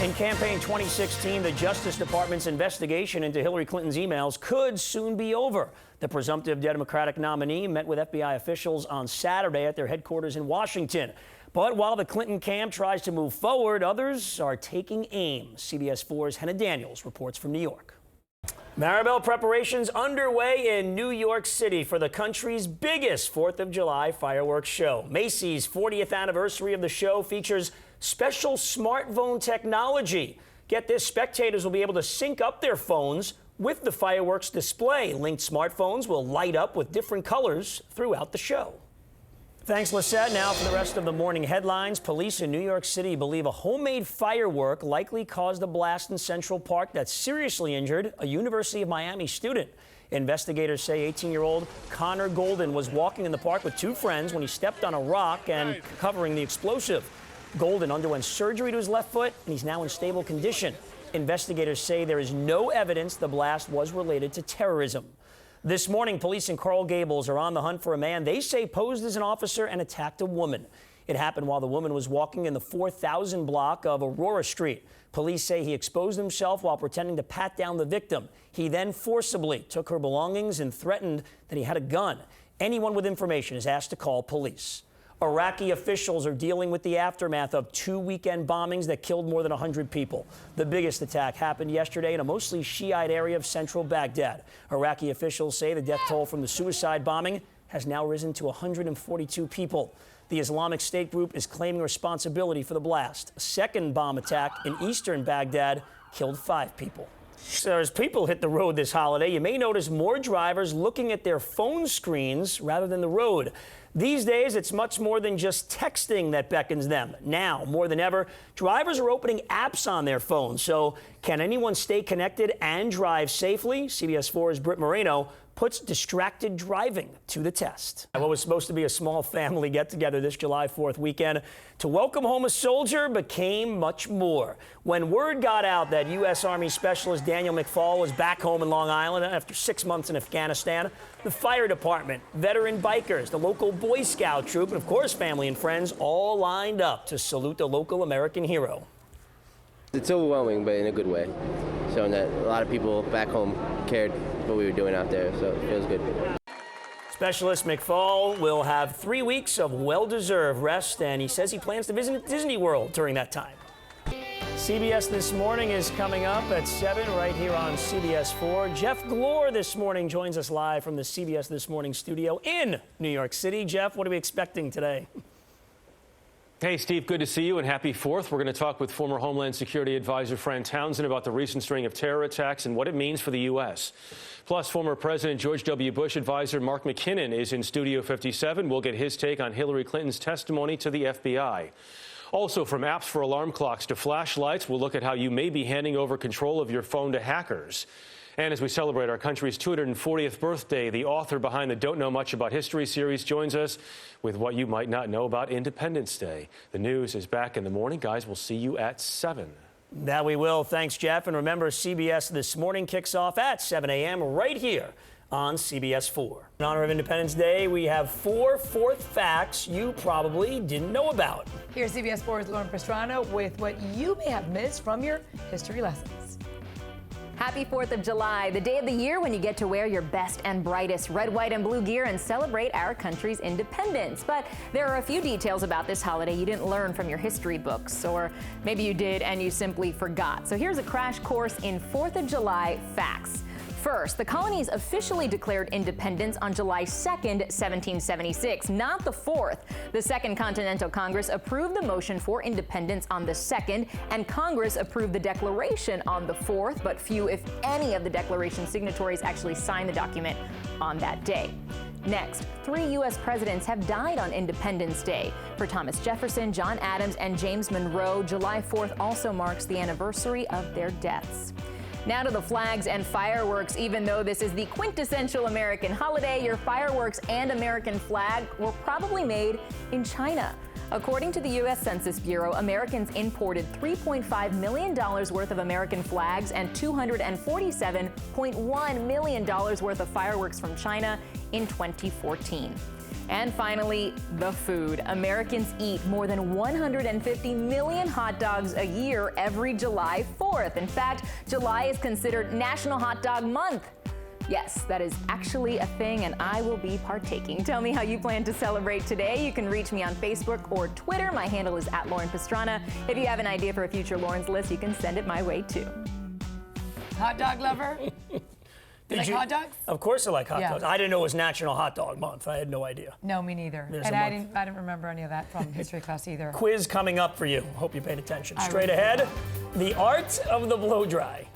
In campaign 2016, the Justice Department's investigation into Hillary Clinton's emails could soon be over. The presumptive Democratic nominee met with FBI officials on Saturday at their headquarters in Washington. But while the Clinton camp tries to move forward, others are taking aim. CBS 4's Henna Daniels reports from New York. Maribel, preparations underway in New York City for the country's biggest 4th of July fireworks show. Macy's 40th anniversary of the show features special smartphone technology. Get this, spectators will be able to sync up their phones with the fireworks display. Linked smartphones will light up with different colors throughout the show. Thanks, Lisette. Now for the rest of the morning headlines. Police in New York City believe a homemade firework likely caused a blast in Central Park that seriously injured a University of Miami student. Investigators say 18-year-old Connor Golden was walking in the park with two friends when he stepped on a rock and covering the explosive. Golden underwent surgery to his left foot, and he's now in stable condition. Investigators say there is no evidence the blast was related to terrorism. This morning, police in Coral Gables are on the hunt for a man they say posed as an officer and attacked a woman. It happened while the woman was walking in the 4000 block of Aurora Street. Police say he exposed himself while pretending to pat down the victim. He then forcibly took her belongings and threatened that he had a gun. Anyone with information is asked to call police. Iraqi officials are dealing with the aftermath of two weekend bombings that killed more than 100 people. The biggest attack happened yesterday in a mostly Shiite area of central Baghdad. Iraqi officials say the death toll from the suicide bombing has now risen to 142 people. The Islamic State group is claiming responsibility for the blast. A second bomb attack in eastern Baghdad killed 5 people. So as people hit the road this holiday, you may notice more drivers looking at their phone screens rather than the road. These days, it's much more than just texting that beckons them. Now, more than ever, drivers are opening apps on their phones. So can anyone stay connected and drive safely? CBS 4's Britt Moreno puts distracted driving to the test. What was supposed to be a small family get-together this July 4th weekend to welcome home a soldier became much more. When word got out that U.S. Army Specialist Daniel McFall was back home in Long Island after 6 months in Afghanistan, the fire department, veteran bikers, the local Boy Scout troop, and of course family and friends all lined up to salute the local American hero. It's overwhelming, but in a good way, showing that a lot of people back home cared what we were doing out there, so it feels good. Specialist McFall will have 3 weeks of well-deserved rest, and he says he plans to visit Disney World during that time. CBS This Morning is coming up at 7 right here on CBS 4. Jeff Glor this morning joins us live from the CBS This Morning studio in New York City. Jeff, what are we expecting today? Hey, Steve, good to see you and happy 4th. We're going to talk with former Homeland Security Advisor Fran Townsend about the recent string of terror attacks and what it means for the U.S. Plus, former President George W. Bush advisor Mark McKinnon is in Studio 57. We'll get his take on Hillary Clinton's testimony to the FBI. Also, from apps for alarm clocks to flashlights, we'll look at how you may be handing over control of your phone to hackers. And as we celebrate our country's 240th birthday, the author behind the Don't Know Much About History series joins us with what you might not know about Independence Day. The news is back in the morning. Guys, we'll see you at 7. That we will. Thanks, Jeff. And remember, CBS This Morning kicks off at 7 a.m. right here on CBS 4. In honor of Independence Day, we have 4 fourth facts you probably didn't know about. Here's CBS 4's Lauren Pastrana with what you may have missed from your history lessons. Happy 4th of July, the day of the year when you get to wear your best and brightest red, white, and blue gear and celebrate our country's independence. But there are a few details about this holiday you didn't learn from your history books, or maybe you did and you simply forgot. So here's a crash course in 4th of July facts. First, the colonies officially declared independence on July 2nd, 1776, not the 4th. The Second Continental Congress approved the motion for independence on the 2nd, and Congress approved the declaration on the 4th, but few, if any, of the declaration signatories actually signed the document on that day. Next, 3 U.S. presidents have died on Independence Day. For Thomas Jefferson, John Adams, and James Monroe, July 4th also marks the anniversary of their deaths. Now to the flags and fireworks. Even though this is the quintessential American holiday, your fireworks and American flag were probably made in China. According to the U.S. Census Bureau, Americans imported $3.5 million worth of American flags and $247.1 million worth of fireworks from China in 2014. And finally, the food. Americans eat more than 150 million hot dogs a year every July 4th. In fact, July is considered National Hot Dog Month. Yes, that is actually a thing, and I will be partaking. Tell me how you plan to celebrate today. You can reach me on Facebook or Twitter. My handle is @LaurenPastrana. If you have an idea for a future Lauren's List, you can send it my way too. Hot dog lover? You like hot dogs? Of course I like hot Yeah. dogs. I didn't know it was National Hot Dog Month. I had no idea. No, me neither. There's And a I month. didn't remember any of that from history class either. Quiz coming up for you. Hope you paid attention. I Straight really ahead, the art of the blow dry.